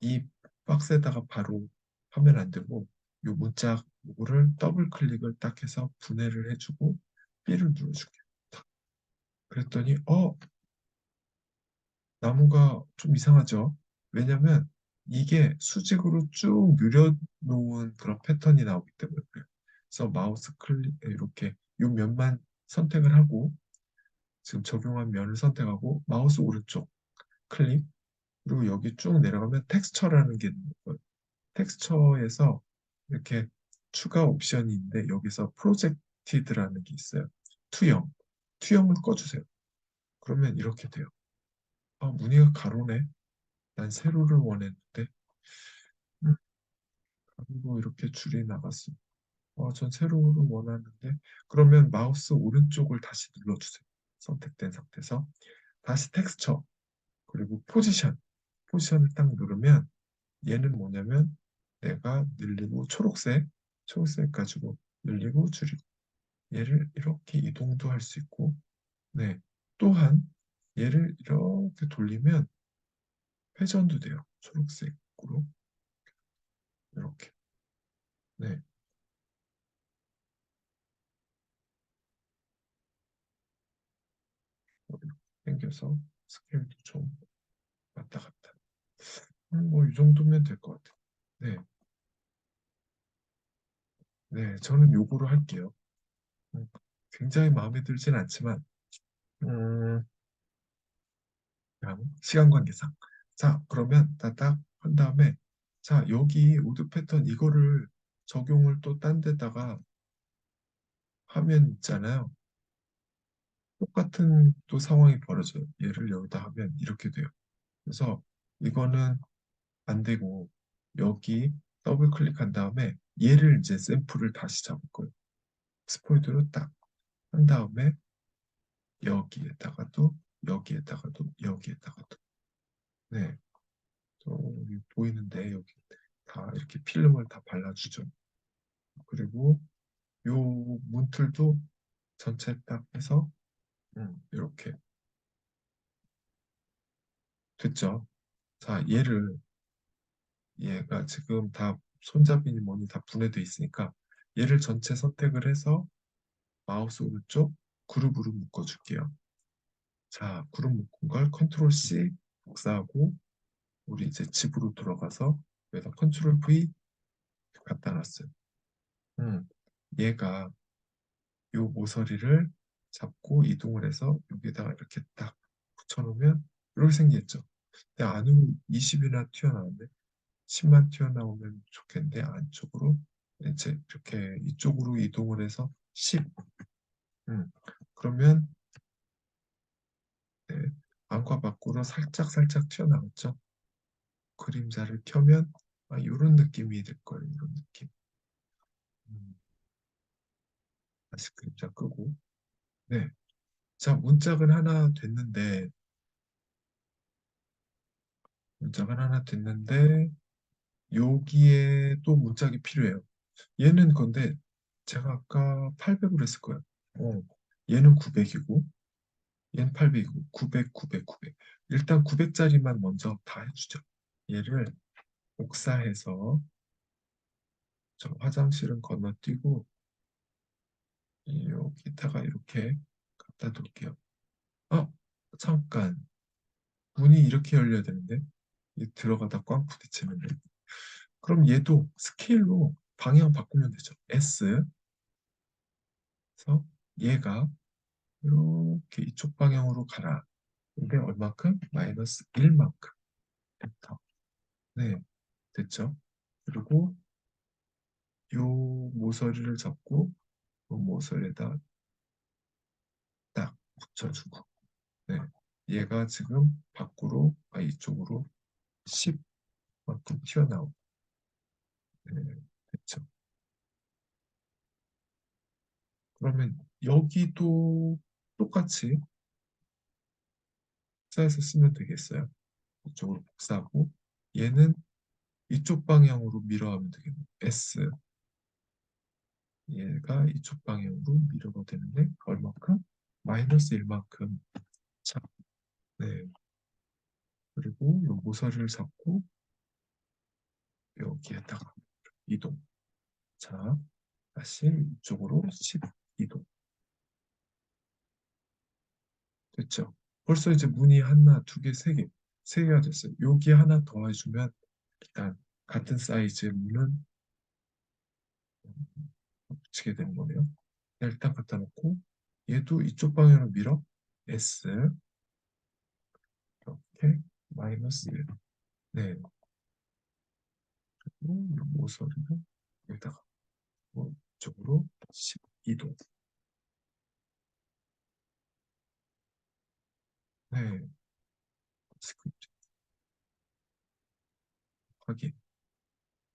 이 박스에다가 바로 하면 안 되고 요 문자 요거를 더블 클릭을 딱 해서 분해를 해주고 B를 눌러줄게요. 탁. 그랬더니 나무가 좀 이상하죠? 왜냐면 이게 수직으로 쭉 늘여놓은 그런 패턴이 나오기 때문에 그래요. 그래서 마우스 클릭 이렇게 요 면만 선택을 하고 지금 적용한 면을 선택하고 마우스 오른쪽 클릭 그리고 여기 쭉 내려가면 텍스처라는 게 있는 거예요. 텍스처에서 이렇게 추가 옵션이 있는데 여기서 프로젝티드라는 게 있어요. 투영. 투영을 꺼주세요. 그러면 이렇게 돼요. 아, 무늬가 가로네. 난 세로를 원했는데 가로로 이렇게 줄이 나갔어. 전 세로를 원하는데 그러면 마우스 오른쪽을 다시 눌러주세요. 선택된 상태에서 다시 텍스처 그리고 포지션을 딱 누르면 얘는 뭐냐면 내가 늘리고 초록색 가지고 늘리고 줄이고 얘를 이렇게 이동도 할 수 있고 네 또한 얘를 이렇게 돌리면 회전도 돼요. 초록색으로 이렇게 네 이렇게 당겨서 스케일도 좀 왔다 갔다 뭐 이 정도면 될 것 같아요. 네, 네 저는 요거로 할게요. 음, 굉장히 마음에 들진 않지만 음, 그냥 시간 관계상. 자, 그러면 따딱 한 다음에 자, 여기 우드 패턴 이거를 적용을 또 딴 데다가 하면 있잖아요. 똑같은 또 상황이 벌어져요. 얘를 여기다 하면 이렇게 돼요. 그래서 이거는 안 되고 여기 더블 클릭한 다음에 얘를 이제 샘플을 다시 잡을 거예요. 스포이드로 딱 한 다음에 여기에다가도 여기에다가도 여기에다가도 네, 여기 보이는데 여기 다 이렇게 필름을 다 발라주죠. 그리고 요 문틀도 전체 딱 해서 이렇게 됐죠. 자, 얘가 지금 다 손잡이니 뭐니 다 분해돼 있으니까 얘를 전체 선택을 해서 마우스 오른쪽 그룹으로 묶어줄게요. 자, 그룹 묶은 걸 컨트롤 C 복사하고 우리 이제 집으로 들어가서 여기다 컨트롤 V 갖다 놨어요. 음, 얘가 요 모서리를 잡고 이동을 해서 여기다가 이렇게 딱 붙여놓으면 이렇게 생겼죠. 근데 안으로 20이나 튀어나오는데 10만 튀어나오면 좋겠는데 안쪽으로 이제 이렇게 이쪽으로 이동을 해서 10. 그러면 네, 안과 밖으로 살짝 살짝 튀어나왔죠. 그림자를 켜면 이런 느낌이 될 거예요. 이런 느낌. 음, 다시 그림자 끄고. 네. 자, 문짝은 하나 됐는데, 문짝은 하나 됐는데, 여기에 또 문짝이 필요해요. 얘는 근데 제가 아까 800으로 했을 거예요. 어, 얘는 900이고, 얘는 800이고, 900, 900, 900. 일단 900짜리만 먼저 다 해주죠. 얘를 복사해서 저 화장실은 건너뛰고, 여기다가 이렇게 갖다 놓을게요. 아, 잠깐. 문이 이렇게 열려야 되는데, 이 들어가다 꽝 부딪히는데. 그럼 얘도 스케일로 방향 바꾸면 되죠. S. 그래서 얘가 이렇게 이쪽 방향으로 가라. 근데 얼마큼? 마이너스 1만큼. 엔터. 네, 됐죠? 그리고 요 모서리를 잡고 요 모서리에다 딱 붙여주고. 네, 얘가 지금 밖으로, 이쪽으로 10만큼 튀어나오고. 네, 됐죠? 그러면 여기도 똑같이 복사해서 쓰면 되겠어요. 이쪽으로 복사하고 얘는 이쪽 방향으로 밀어가면 되겠네요. S. 얘가 이쪽 방향으로 밀어가 되는데 얼마큼? 마이너스 1만큼. 자, 네. 그리고 요 모서리를 잡고 여기에다가 이동. 자, 다시 이쪽으로 10 이동. 됐죠? 벌써 이제 문이 하나, 두 개, 세 개, 세 개가 됐어요. 여기 하나 더 해주면 일단 같은 사이즈의 문은 붙이게 되는 거네요. 네, 일단 갖다 놓고 얘도 이쪽 방향으로 밀어. S 이렇게 마이너스 1. 네. 그리고 이 모서리를 여기다가 이쪽으로 12도. 네. 스크립트 확인.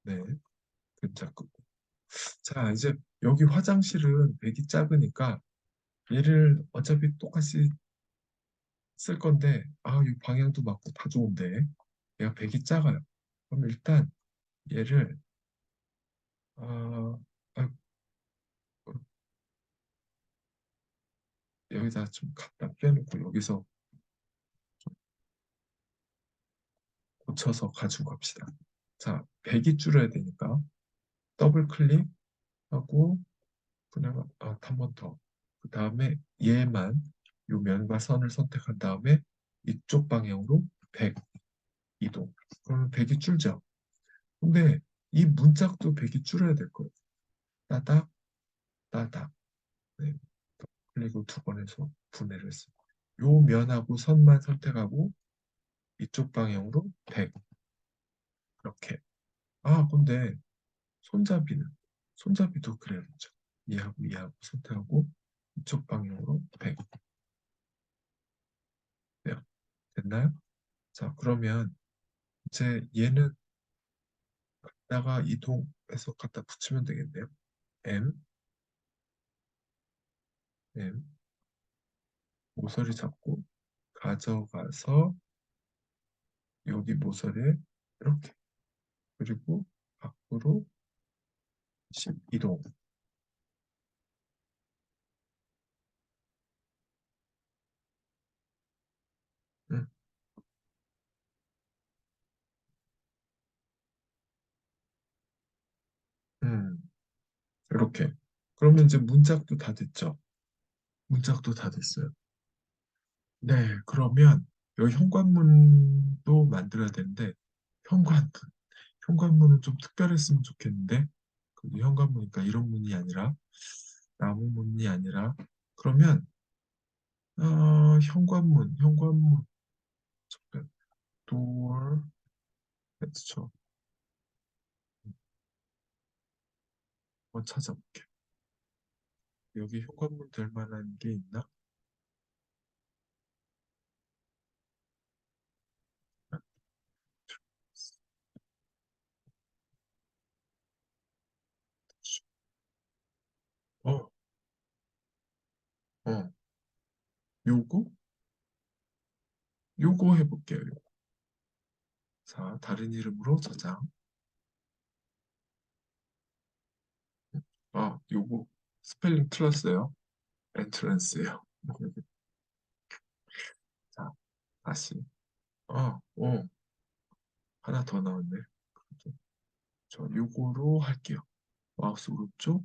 네. 글자 끄고. 자, 이제 여기 화장실은 백이 작으니까 얘를 어차피 똑같이 쓸 건데 이 방향도 맞고 다 좋은데 얘가 백이 작아요. 그럼 일단 얘를 아, 아, 여기다 좀 갖다 빼놓고 여기서 고쳐서 가지고 갑시다. 자, 100이 줄어야 되니까 더블 클릭하고 그냥 한 번 더. 그 다음에 얘만 요 면과 선을 선택한 다음에 이쪽 방향으로 100 이동. 그러면 100이 줄죠. 근데 이 문짝도 100이 줄어야 될 거예요. 따닥 따닥. 네. 그리고 두 번 해서 분해를 했어요. 요 면하고 선만 선택하고 이쪽 방향으로 100. 이렇게. 근데 손잡이는 손잡이도 그래야겠죠. 얘하고 선택하고 이쪽 방향으로 100. 네, 됐나요? 자, 그러면 이제 얘는 갖다가 이동해서 갖다 붙이면 되겠네요. M, M, 모서리 잡고 가져가서 여기 모서리에 이렇게 그리고 밖으로 10 이동. 음, 음, 이렇게. 그러면 이제 문짝도 다 됐죠. 문짝도 다 됐어요. 네, 그러면 여기 현관문도 만들어야 되는데 현관문, 현관문은 좀 특별했으면 좋겠는데 그 현관문이니까 이런 문이 아니라 나무 문이 아니라 그러면 현관문. 잠깐, door, 텍스처. 한번 찾아볼게. 여기 현관문 될 만한 게 있나? 어, 어, 요거? 요거 해볼게요. 요거. 자, 다른 이름으로 저장. 요거 스펠링 틀렸어요. 엔트런스예요. 자, 다시. 하나 더 나왔네. 저 요거로 할게요. 마우스 오른쪽,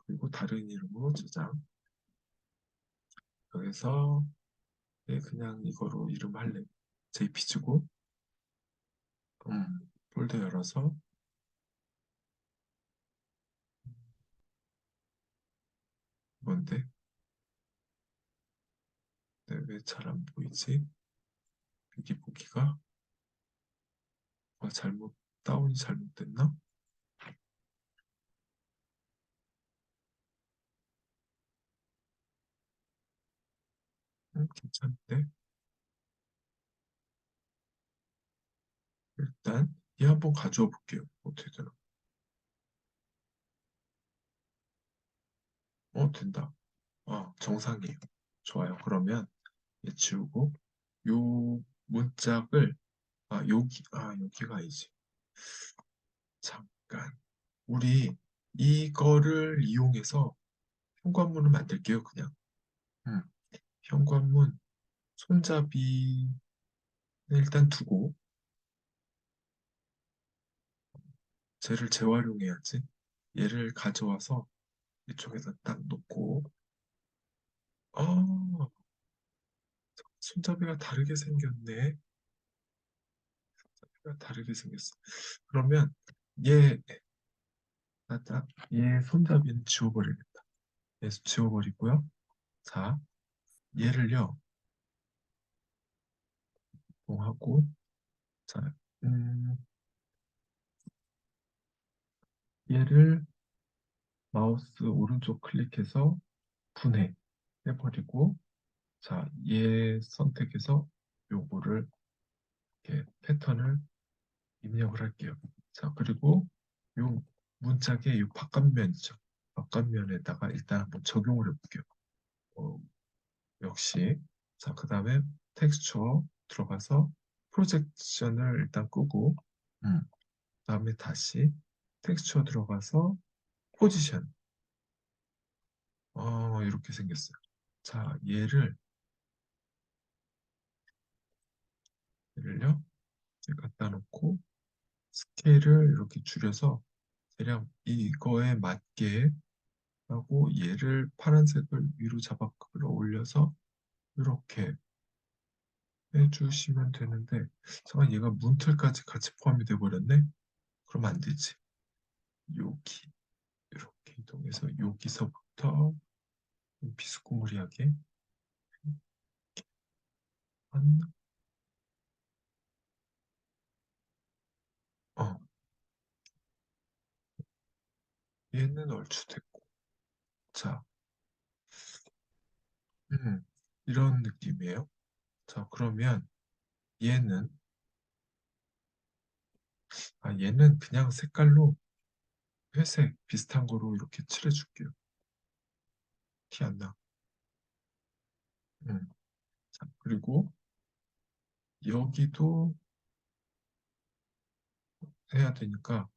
그리고 다른 이름으로 저장. 여기서 그냥 이거로 이름 할래. JPG고, 폴더 열어서 뭔데? 네, 왜 잘 안 보이지? 여기 보기가 잘못 다운이 잘못됐나? 괜찮은데? 일단 얘 한번 가져와 볼게요. 어떻게 되나? 된다. 정상이에요. 좋아요. 그러면 얘 지우고 요 문짝을 여기가 아니지. 잠깐. 우리 이거를 이용해서 현관문을 만들게요. 그냥. 음, 현관문 손잡이는 일단 두고 쟤를 재활용해야지. 얘를 가져와서 이쪽에다 딱 놓고 아, 손잡이가 다르게 생겼네. 손잡이가 다르게 생겼어. 그러면 얘 얘 손잡이는 지워버리겠다. 얘 지워버리고요. 자, 얘를요, 뭐 하고, 자, 음, 얘를 마우스 오른쪽 클릭해서 분해 해버리고, 자, 얘 선택해서 요거를 이렇게 패턴을 입력을 할게요. 자, 그리고 요 문짝의 요 바깥면이죠. 바깥면에다가 일단 한번 적용을 해볼게요. 어, 역시. 자, 그 다음에 텍스처 들어가서 프로젝션을 일단 끄고, 그다음에 다시 텍스처 들어가서 포지션. 이렇게 생겼어요. 자, 얘를요, 이렇게 갖다 놓고 스케일을 이렇게 줄여서 대략 이거에 맞게 하고 얘를 파란색을 위로 잡아 끌어올려서 이렇게 해주시면 되는데 잠깐 얘가 문틀까지 같이 포함이 돼 버렸네. 그럼 안 되지. 여기 이렇게 이동해서 여기서부터 비스무리하게 한 어, 얘는 얼추 됐고 자, 음, 이런 느낌이에요. 자, 그러면 얘는 얘는 그냥 색깔로 회색 비슷한 거로 이렇게 칠해줄게요. 티 안 나. 음. 자, 그리고 여기도 해야 되니까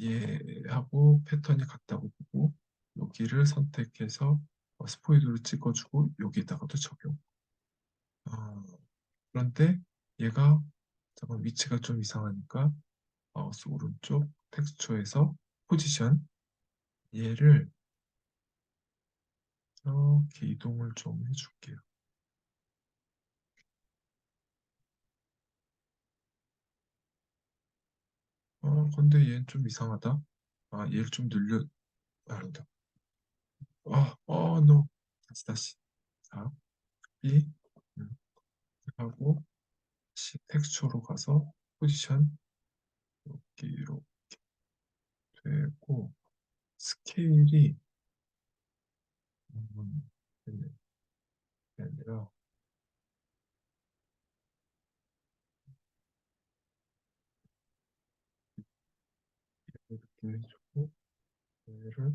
얘하고 패턴이 같다고 보고 여기를 선택해서 스포이드로 찍어주고 여기다가도 적용. 아, 그런데 얘가 잠깐 위치가 좀 이상하니까 마우스 오른쪽 텍스처에서 포지션 얘를 이렇게 이동을 좀 해줄게요. 근데 얘는 좀 이상하다. 얘를 좀 늘려, 아니다. no. 다시. 자, B 음, 하고 C 텍스처로 가서 포지션 여기로 되고 스케일이 음, 됐네. 그게 아니라 이렇게 해주고 얘를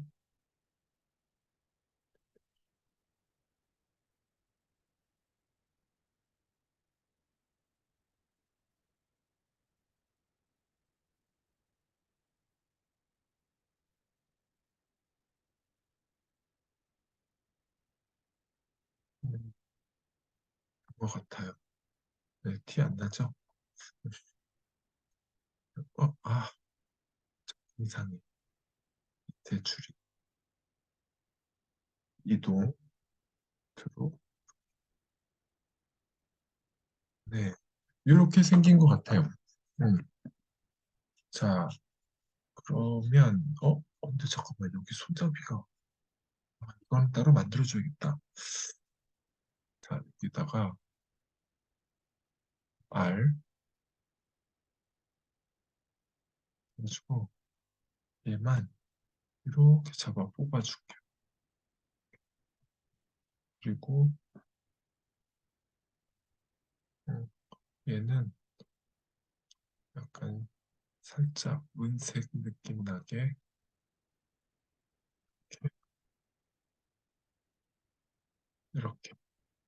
음, 것 같아요. 네, 티 안 나죠? 아, 이상해. 대출이 이동, 들어. 네, 이렇게 생긴 것 같아요. 음, 자, 그러면, 근데 잠깐만, 여기 손잡이가, 이건 따로 만들어줘야겠다. 자, 여기다가 R 해가지고, 얘만 이렇게 잡아 뽑아줄게요. 그리고, 음, 얘는 약간 살짝 은색 느낌 나게, 이렇게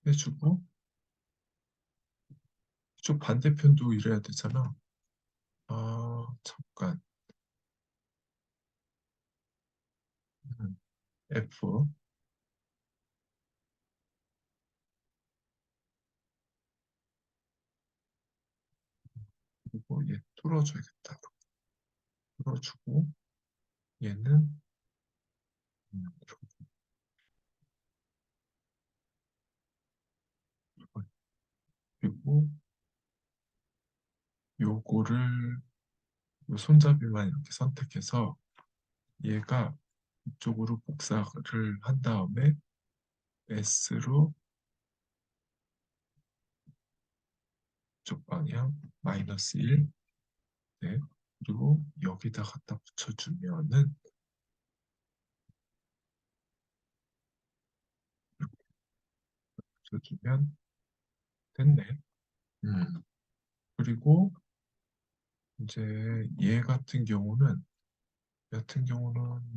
해주고, 쪽 반대편도 이래야 되잖아. 잠깐. 음, F, 그리고 얘 뚫어줘야겠다. 뚫어주고, 얘는, 그리고 요거를 요 손잡이만 이렇게 선택해서 얘가 이쪽으로 복사를 한 다음에 S로 이쪽 방향 마이너스 1, 네. 그리고 여기다 갖다 붙여주면은 붙여주면 됐네. 음. 그리고 이제 얘 같은 경우는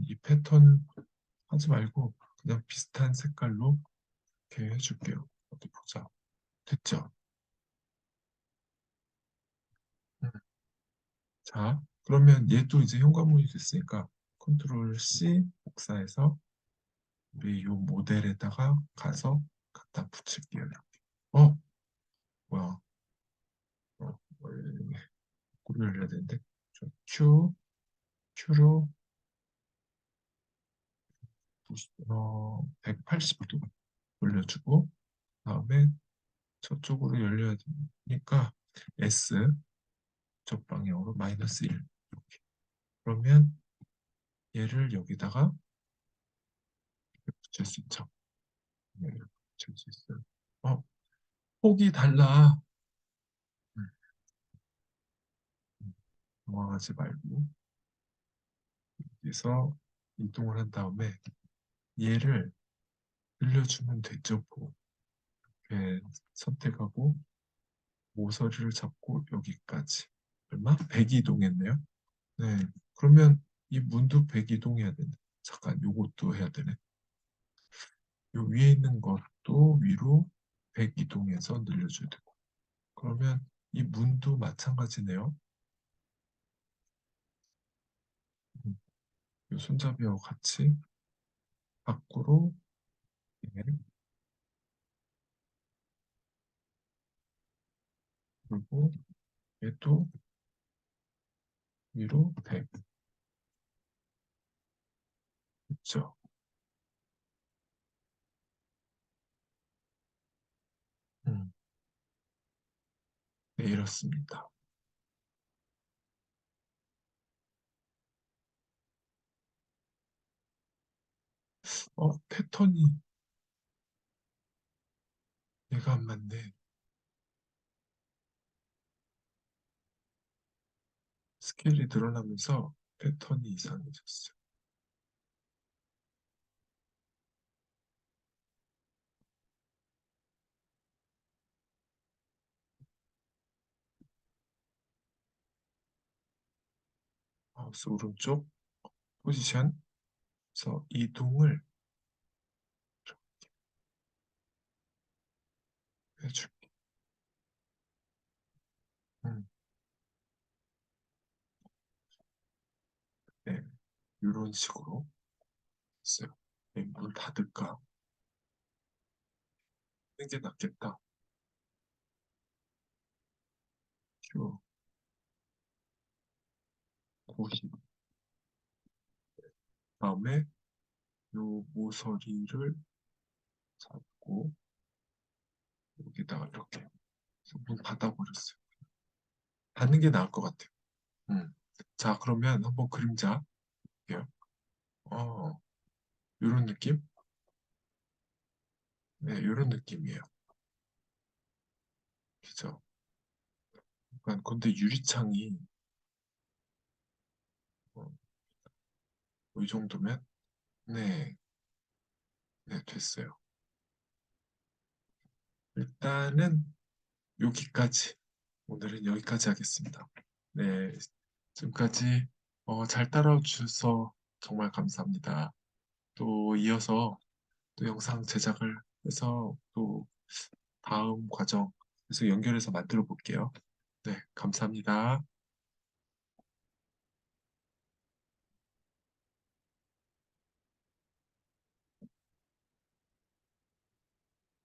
이 패턴 하지 말고 그냥 비슷한 색깔로 이렇게 해줄게요. 어디 보자. 됐죠? 음. 자, 그러면 얘도 이제 현관문이 됐으니까 컨트롤 C 복사해서 우리 요 모델에다가 가서 갖다 붙일게요. 이렇게. 뭐야? 원래 꼴을 열려야 되는데. Q로 180도 돌려주고 다음에 저쪽으로 열려야 되니까 S 저 방향으로 마이너스 1 이렇게. 그러면 얘를 여기다가 붙일 수 있죠. 네, 이렇게 붙일 수 있어요. 폭이 달라. 음, 당황하지 말고 여기서 이동을 한 다음에 얘를 늘려주면 되죠. 이렇게 선택하고 모서리를 잡고 여기까지. 얼마? 100 이동했네요. 네. 그러면 이 문도 100 이동해야 되네. 잠깐, 요것도 해야 되네. 요 위에 있는 것도 위로 100 이동해서 늘려줘야 되고. 그러면 이 문도 마찬가지네요. 음, 요 손잡이하고 같이 밖으로 예, 그리고 얘도 위로 100. 그렇죠? 음, 네, 이렇습니다. 패턴이 얘가 안 맞네. 스케일이 늘어나면서 패턴이 이상해졌어요. 마우스 오른쪽 포지션에서 이동을 좀 해줄게. 음, 네, 이런 식으로 했어요. 네, 문 닫을까? 하는 게 낫겠다. 큐, 고시. 다음에 요 모서리를 잡고 여기다가 이렇게 해서 문 닫아버렸어요. 닫는 게 나을 것 같아요. 음. 자, 그러면 한번 그림자 볼게요. 어, 요런 느낌? 네, 요런 느낌이에요. 그죠? 약간 근데 유리창이 이 정도면 네, 네, 됐어요. 일단은 여기까지 오늘은 여기까지 하겠습니다. 네, 지금까지 잘 따라와 주셔서 정말 감사합니다. 또 이어서 또 영상 제작을 해서 또 다음 과정에서 연결해서 만들어 볼게요. 네, 감사합니다.